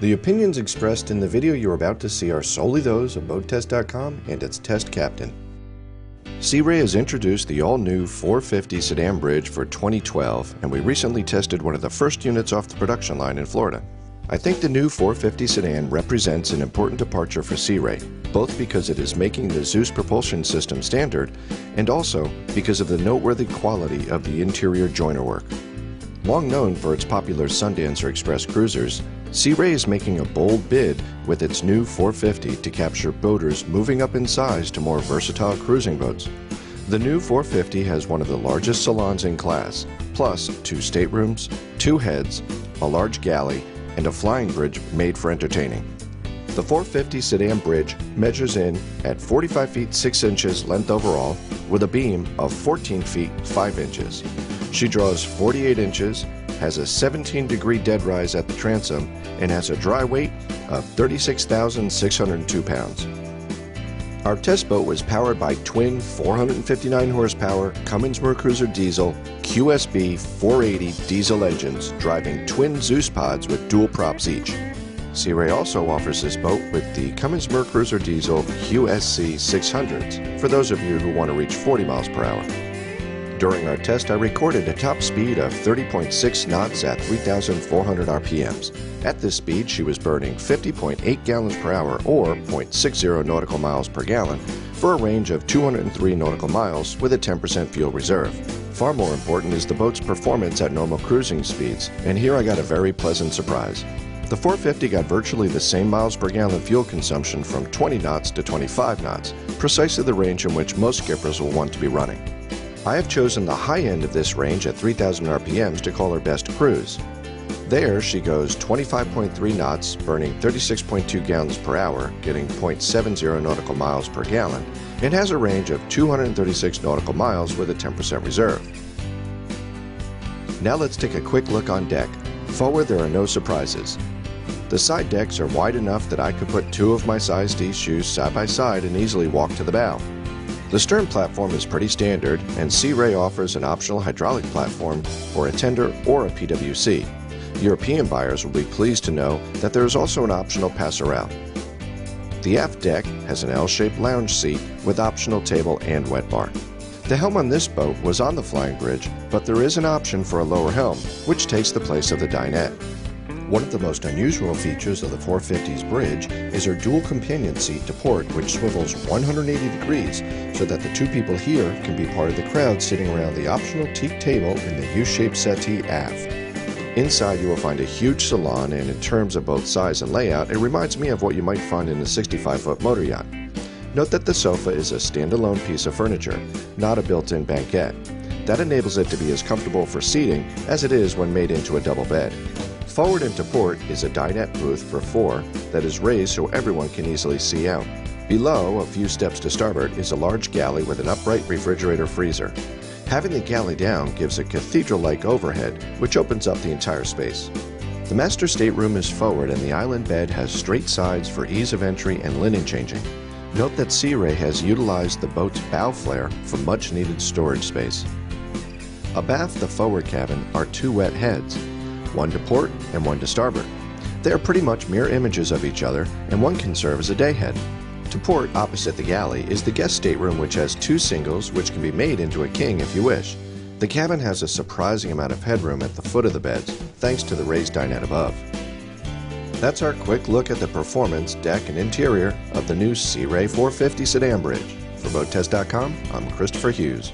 The opinions expressed in the video you're about to see are solely those of BoatTest.com and its test captain. Sea Ray has introduced the all-new 450 sedan bridge for 2012, and we recently tested one of the first units off the production line in Florida. I think the new 450 sedan represents an important departure for Sea Ray, both because it is making the Zeus propulsion system standard, and also because of the noteworthy quality of the interior joiner work. Long known for its popular Sundancer Express cruisers, Sea Ray is making a bold bid with its new 450 to capture boaters moving up in size to more versatile cruising boats. The new 450 has one of the largest salons in class, plus 2 staterooms, 2 heads, a large galley, and a flying bridge made for entertaining. The 450 sedan bridge measures in at 45 feet 6 inches length overall, with a beam of 14 feet 5 inches. She draws 48 inches, has a 17-degree dead rise at the transom, and has a dry weight of 36,602 pounds. Our test boat was powered by twin 459 horsepower Cummins Mercruiser diesel QSB 480 diesel engines driving twin Zeus pods with dual props each. Sea Ray also offers this boat with the Cummins Mercruiser diesel QSC 600s for those of you who want to reach 40 miles per hour. During our test, I recorded a top speed of 30.6 knots at 3,400 RPMs. At this speed, she was burning 50.8 gallons per hour or 0.60 nautical miles per gallon for a range of 203 nautical miles with a 10% fuel reserve. Far more important is the boat's performance at normal cruising speeds, and here I got a very pleasant surprise. The 450 got virtually the same miles per gallon fuel consumption from 20 knots to 25 knots, precisely the range in which most skippers will want to be running. I have chosen the high end of this range at 3,000 RPMs to call her best cruise. There she goes 25.3 knots, burning 36.2 gallons per hour, getting 0.70 nautical miles per gallon, and has a range of 236 nautical miles with a 10% reserve. Now let's take a quick look on deck. Forward there are no surprises. The side decks are wide enough that I could put 2 of my size D shoes side by side and easily walk to the bow. The stern platform is pretty standard, and Sea Ray offers an optional hydraulic platform for a tender or a PWC. European buyers will be pleased to know that there is also an optional passerelle. The aft deck has an L-shaped lounge seat with optional table and wet bar. The helm on this boat was on the flying bridge, but there is an option for a lower helm, which takes the place of the dinette. One of the most unusual features of the 450's bridge is her dual companion seat to port, which swivels 180 degrees so that the 2 people here can be part of the crowd sitting around the optional teak table in the U-shaped settee aft. Inside you will find a huge salon, and in terms of both size and layout, it reminds me of what you might find in a 65-foot motor yacht. Note that the sofa is a standalone piece of furniture, not a built-in banquette. That enables it to be as comfortable for seating as it is when made into a double bed. Forward and to port is a dinette booth for 4 that is raised so everyone can easily see out. Below, a few steps to starboard, is a large galley with an upright refrigerator freezer. Having the galley down gives a cathedral-like overhead, which opens up the entire space. The master stateroom is forward, and the island bed has straight sides for ease of entry and linen changing. Note that Sea Ray has utilized the boat's bow flare for much-needed storage space. Abaft the forward cabin are 2 wet heads, one to port and one to starboard. They are pretty much mirror images of each other, and one can serve as a day head. To port, opposite the galley, is the guest stateroom, which has 2 singles which can be made into a king if you wish. The cabin has a surprising amount of headroom at the foot of the beds, thanks to the raised dinette above. That's our quick look at the performance, deck, and interior of the new Sea Ray 450 sedan bridge. For BoatTest.com, I'm Christopher Hughes.